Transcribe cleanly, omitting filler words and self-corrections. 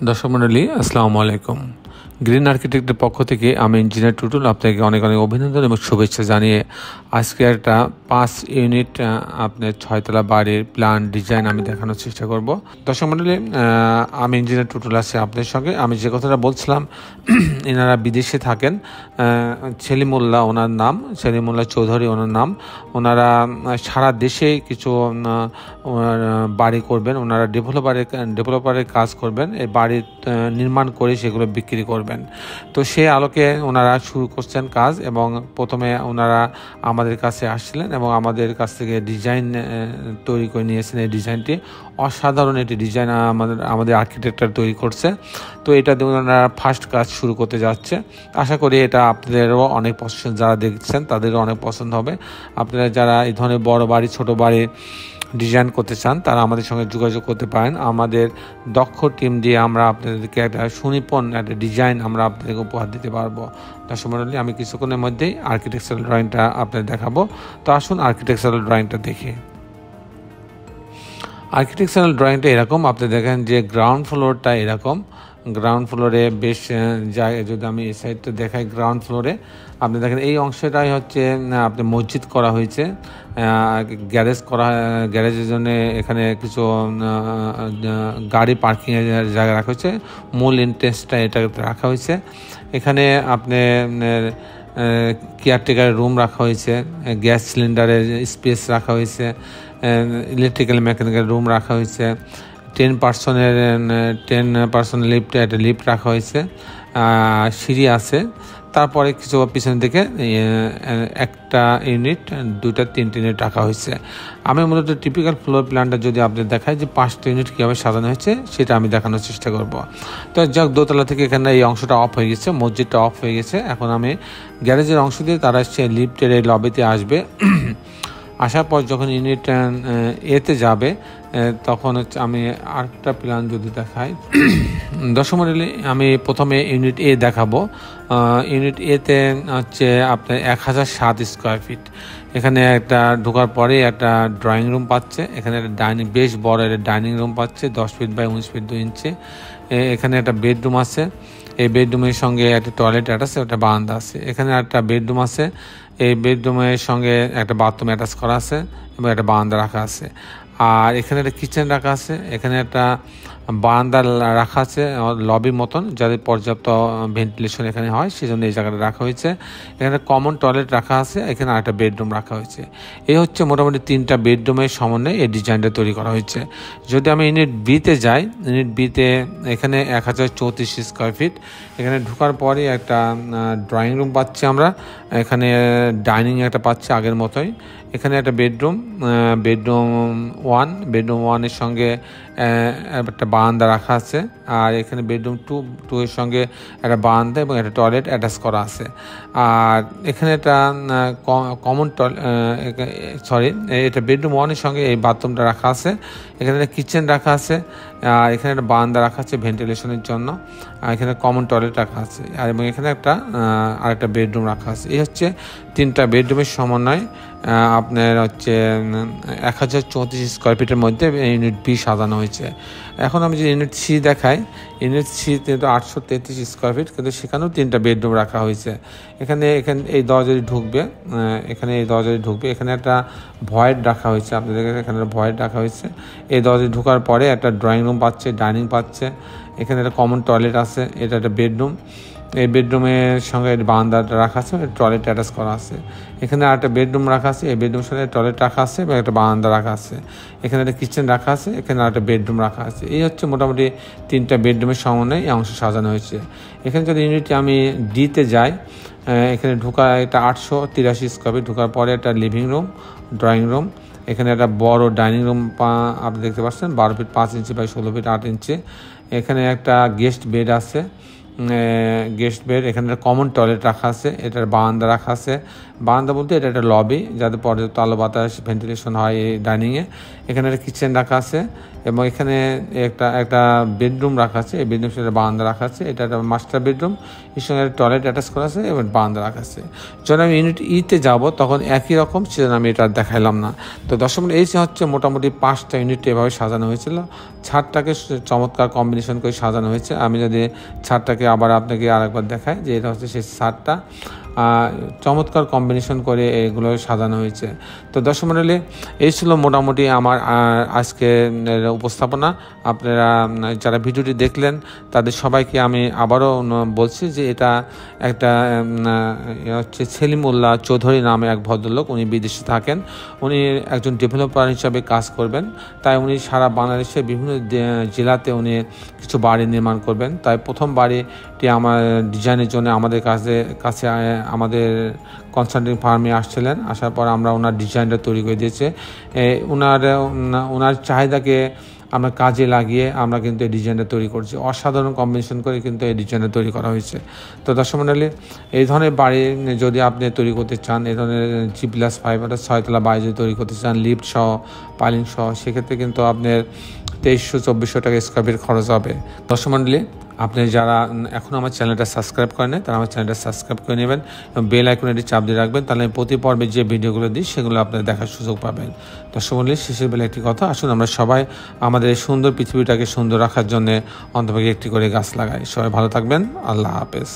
দর্শক মণ্ডলী আসসালামু আলাইকুম। গ্রিন আর্কিটেক্টের পক্ষ থেকে আমি ইঞ্জিনিয়ার টুটুল আপনাকে অনেক অনেক অভিনন্দন এবং শুভেচ্ছা জানিয়ে আজকে একটা 5 ইউনিট আপনার 6 তলা বাড়ির প্ল্যান ডিজাইন আমি দেখানোর চেষ্টা করব। দর্শক মণ্ডলী, আমি ইঞ্জিনিয়ার টুটুল আছি আপনাদের সঙ্গে। আমি যে কথাটা বলছিলাম, এনারা বিদেশে থাকেন। সেলিমুল্লাহ ওনার নাম, সেলিমুল্লাহ চৌধুরী ওনার নাম। ওনারা সারা দেশে কিছু বাড়ি করবেন। ওনারা ডেভেলপারের কাজ করবেন, এই বাড়ি নির্মাণ করে সেগুলো বিক্রি করবেন। তো সেই আলোকে ওনারা শুরু করছেন কাজ, এবং প্রথমে ওনারা আমাদের কাছে আসছিলেন এবং আমাদের কাছ থেকে ডিজাইন তৈরি করে নিয়েছেন। এই ডিজাইনটি অসাধারণ একটি ডিজাইন আমাদের আর্কিটেক্টর তৈরি করছে। তো এটা দিয়ে ওনারা ফার্স্ট কাজ শুরু করতে যাচ্ছে। আশা করি এটা আপনাদেরও অনেক পছন্দ, যারা দেখছেন তাদেরও অনেক পছন্দ হবে। আপনারা যারা এই ধরনের বড় বাড়ি ছোট বাড়ি ডিজাইন করতে চান তারা আমাদের সঙ্গে যোগাযোগ করতে পারেন। আমাদের দক্ষ টিম দিয়ে আমরা আপনাদেরকে একটা সুনিপুণ একটা ডিজাইন আমরা আপনাদেরকে উপহার দিতে পারবো। দর্শক মণ্ডলী, আমি কিছুক্ষণের মধ্যেই আর্কিটেকচারাল ড্রয়িংটা আপনাদের দেখাবো। তো আসুন আর্কিটেকচারাল ড্রয়িংটা দেখি। আর্কিটেকচারাল ড্রয়িংটা এরকম, আপনি দেখেন যে গ্রাউন্ড ফ্লোরটা এরকম। গ্রাউন্ড ফ্লোরে বেশ জায়গায়, যদি আমি এই সাইডটা দেখাই, গ্রাউন্ড ফ্লোরে আপনি দেখেন এই অংশটাই হচ্ছে আপনি মসজিদ করা হয়েছে, গ্যারেজের জন্য এখানে কিছু গাড়ি পার্কিংয়ের জায়গা রাখা হয়েছে। মূল এন্ট্রেন্সটা এটা রাখা হয়েছে। এখানে আপনি কেয়ারটেকারের রুম রাখা হয়েছে, গ্যাস সিলিন্ডারের স্পেস রাখা হয়েছে, ইলেকট্রিক্যাল মেকানিক্যাল রুম রাখা হয়েছে, 10 পার্সন লিফট, একটা লিফট রাখা হয়েছে, সিঁড়ি আছে। তারপরে কিছু পিছনের দিকে একটা ইউনিট, 2-3 ইউনিট রাখা হয়েছে। আমি মূলত টিপিক্যাল ফ্লোর প্ল্যানটা যদি আপনি দেখাই যে 5টা ইউনিট কীভাবে সাজানো হয়েছে সেটা আমি দেখানোর চেষ্টা করব। তো যাক, দোতলা থেকে এখানে এই অংশটা অফ হয়ে গেছে, মসজিদটা অফ হয়ে গেছে। এখন আমি গ্যারেজের অংশ দিয়ে তারা সে লিফটের এই লবিতে আসবে। আসার পর যখন ইউনিট এতে যাবে তখন হচ্ছে আমি আরেকটা প্ল্যান যদি দেখাই। দর্শক মণ্ডলী, আমি প্রথমে ইউনিট এ দেখাবো। ইউনিট এতে হচ্ছে আপনার 1007 স্কোয়ার ফিট। এখানে একটা ঢোকার পরে একটা ড্রয়িং রুম পাচ্ছে। এখানে একটা বেশ বড় একটা ডাইনিং রুম পাচ্ছে, 10 ফিট বাই 19 ফিট 2 ইঞ্চি। এখানে একটা বেডরুম আছে। এই বেডরুমের সঙ্গে একটা টয়লেট আছে, একটা বারান্দা আছে। এখানে একটা বেডরুম আছে। এই বেডরুমের সঙ্গে একটা বাথরুম অ্যাটাচ করা আছে এবং একটা বারান্দা রাখা আছে। আর এখানে একটা কিচেন রাখা আছে। এখানে একটা বারান্দা রাখা আছে লবির মতন, যাতে পর্যাপ্ত ভেন্টিলেশন এখানে হয়, সেই জন্য এই জায়গাটা রাখা হয়েছে। এখানে কমন টয়লেট রাখা আছে। এখানে আরেকটা বেডরুম রাখা হয়েছে। এই হচ্ছে মোটামুটি 3টা বেডরুমের সমন্বয়ে এই ডিজাইনটা তৈরি করা হয়েছে। যদি আমি ইউনিট বিতে যাই, ইউনিট বিতে এখানে 1034 স্কোয়ার ফিট। এখানে ঢোকার পরে একটা ড্রয়িং রুম পাচ্ছি আমরা। এখানে ডাইনিং একটা পাচ্ছি আগের মতোই। এখানে একটা বেডরুম 1 এর সঙ্গে একটা বারান্দা রাখা আছে। আর এখানে বেডরুম 2 এর সঙ্গে একটা বারান্দা এবং একটা টয়লেট অ্যাটাচ করা আছে। আর এখানে একটা কমন এটা বেডরুম 1 এর সঙ্গে এই বাথরুমটা রাখা আছে। এখানে একটা কিচেন রাখা আছে। আর এখানে একটা বারান্দা রাখা আছে ভেন্টিলেশনের জন্য। আর এখানে কমন টয়লেট রাখা আছে। আর এবং এখানে আরেকটা বেডরুম রাখা আছে। এই হচ্ছে 3টা বেডরুমের সমন্বয় আপনার হচ্ছে 1034 স্কোয়ার ফিটের মধ্যে ইউনিট বি সাজানো হয়েছে। এখন আমি যে ইউনিট সি দেখাই, ইউনিট সি কিন্তু 833 স্কোয়ার ফিট, কিন্তু সেখানেও 3টা বেডরুম রাখা হয়েছে। এখানে এই দরজাটি ঢুকবে, এখানে একটা ভয়েড রাখা হয়েছে। আপনাদের এখানে ভয়েড রাখা হয়েছে। এই দরজায় ঢোকার পরে একটা ড্রয়িং রুম পাচ্ছে, ডাইনিং পাচ্ছে। এখানে একটা কমন টয়লেট আছে, এটা একটা বেডরুম। এই বেডরুমের সঙ্গে বারান্দাটা রাখা আছে, টয়লেট অ্যাটাচ করা আছে। এখানে আরেকটা বেডরুম রাখা আছে, এই বেডরুমের সঙ্গে টয়লেট রাখা আছে এবং একটা বারান্দা রাখা আছে। এখানে একটা কিচেন রাখা আছে, এখানে আরেকটা বেডরুম রাখা আছে। এই হচ্ছে মোটামুটি 3টা বেডরুমের সমন্বয়ে এই অংশ সাজানো হয়েছে। এখানে যদি ইউনিটে আমি ডিতে যাই, এখানে ঢোকা একটা 883 স্কোয়ার ফিট। ঢোকার পরে একটা লিভিং রুম, ড্রয়িং রুম। এখানে একটা বড় ডাইনিং রুম আপনি দেখতে পাচ্ছেন, 12 ফিট 5 ইঞ্চি বাই 16 ফিট 8 ইঞ্চি। এখানে একটা গেস্ট বেড আছে। গেস্ট বেড, এখানে কমন টয়লেট রাখা আছে, এটার বারান্দা রাখা আছে। বারান্দা বলতে এটা একটা লবি, যাতে পর্যাপ্ত আলো বাতাস ভেন্টিলেশন হয় এই ডাইনিংয়ে। এখানে একটা কিচেন রাখা আছে এবং এখানে একটা বেডরুম রাখা আছে। এই বেডরুম সাথে বারান্দা রাখা আছে। এটা একটা মাস্টার বেডরুম, এর সঙ্গে টয়লেট অ্যাটাচ করা আছে এবং বারান্দা রাখা আছে। যখন আমি ইউনিট ইতে যাব তখন একই রকম, সেজন্য আমি এটা দেখাইলাম না। তো দর্শক এই হচ্ছে মোটামুটি 5টা ইউনিট এভাবে সাজানো হয়েছিল। ছাদটাকে চমৎকার কম্বিনেশন করে সাজানো হয়েছে। আমি যদি ছাদটাকে আবার আপনাকে আরেকবার দেখাই, যে এটা হচ্ছে সেই ছাদটা, চমৎকার কম্বিনেশন করে এগুলো সাজানো হয়েছে। তো দর্শক মণ্ডলী, এই ছিল মোটামুটি আমার আজকে উপস্থাপনা। আপনারা যারা ভিডিওটি দেখলেন তাদের সবাইকে আমি আবারও বলছি যে এটা একটা হচ্ছে সেলিমুল্লাহ চৌধুরী নামে এক ভদ্রলোক, উনি বিদেশে থাকেন। উনি একজন ডেভেলপার হিসাবে কাজ করবেন, তাই উনি সারা বাংলাদেশের বিভিন্ন জেলাতে উনি কিছু বাড়ি নির্মাণ করবেন। তাই প্রথম বাড়িটি আমার ডিজাইনের জন্য আমাদের কাছে আমাদের কনসাল্টিং ফার্মে আসছিলেন। আসার পর আমরা ওনার ডিজাইনটা তৈরি করে দিয়েছি। ওনার চাহিদাকে আমরা কাজে লাগিয়ে আমরা কিন্তু এই ডিজাইনটা তৈরি করছি। অসাধারণ কম্বিনেশন করে কিন্তু এই ডিজাইনটা তৈরি করা হয়েছে। তো দর্শক মণ্ডলী, এই ধরনের বাড়ি যদি আপনি তৈরি করতে চান, এই ধরনের G+5 অর্থাৎ 6তলা বাড়ি যদি তৈরি করতে চান, লিফট সহ পাইলিং সহ, সেক্ষেত্রে কিন্তু আপনার 2300-2400 টাকা স্কয়ার ফিট খরচ হবে। দর্শক মণ্ডলী, আপনি যারা এখন আমার চ্যানেলটা সাবস্ক্রাইব করেন তারা আমার চ্যানেলটা সাবস্ক্রাইব করে নেবেন এবং বেল আইকনটি চাপ দিয়ে রাখবেন, তাহলে আমি প্রতি পর্বে যে ভিডিওগুলো দিই সেগুলো আপনারা দেখার সুযোগ পাবেন। দর্শক মণ্ডলী, শেষের বেলা একটি কথা, আসুন আমরা সবাই আমাদের এই সুন্দর পৃথিবীটাকে সুন্দর রাখার জন্য অন্তত একটি করে গাছ লাগাই। সবাই ভালো থাকবেন। আল্লাহ হাফেজ।